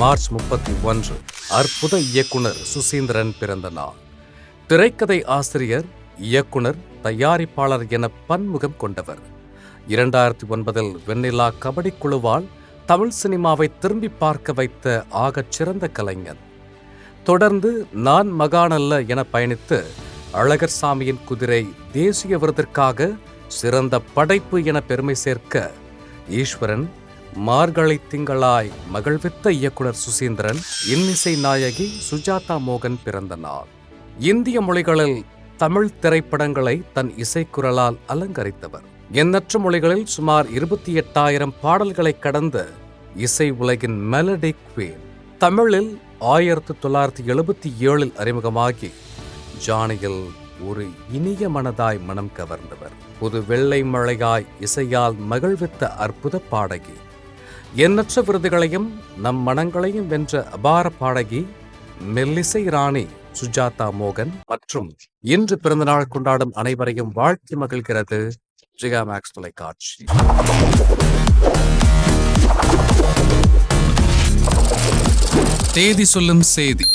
March 31 அற்புத இயக்குனர் சுசீந்திரன் பிறந்த நாள். திரைக்கதை ஆசிரியர், இயக்குனர், தயாரிப்பாளர் என பன்முகம் கொண்டவர். 2009 வெண்ணிலா கபடி குழுவால் தமிழ் சினிமாவை திரும்பி பார்க்க வைத்த ஆகச் சிறந்த கலைஞன். தொடர்ந்து நான் மகானல்ல என பயணித்து அழகர் சாமியின் குதிரை தேசிய விருதிற்காக சிறந்த படைப்பு என பெருமை சேர்க்க ஈஸ்வரன், மார்கழி திங்களாய் மகிழ்வித்த இயக்குனர் சுசீந்திரன், இன்னிசை நாயகி சுஜாதா மோகன் பிறந்த நாள். இந்திய மொழிகளில் தமிழ் திரைப்படங்களை தன் இசைக்குரலால் அலங்கரித்தவர். எண்ணற்ற மொழிகளில் சுமார் 28,000 பாடல்களை கடந்த இசை உலகின் மெலடி குவீன். தமிழில் 1977 அறிமுகமாகி ஜானியில் ஒரு இனிய மனதாய் மனம் கவர்ந்தவர். புது வெள்ளை மழையாய் இசையால் மகிழ்வித்த அற்புத பாடகி. எண்ணற்ற விருதுகளையும் நம் மனங்களையும் வென்ற அபார பாடகி மெல்லிசை ராணி சுஜாதா மோகன் மற்றும் இன்று பிறந்தநாள் கொண்டாடும் அனைவரையும் வாழ்த்தி மகிழ்கிறது ஜிகா மேக்ஸ் தொலைக்காட்சி. தேதி சொல்லும் செய்தி.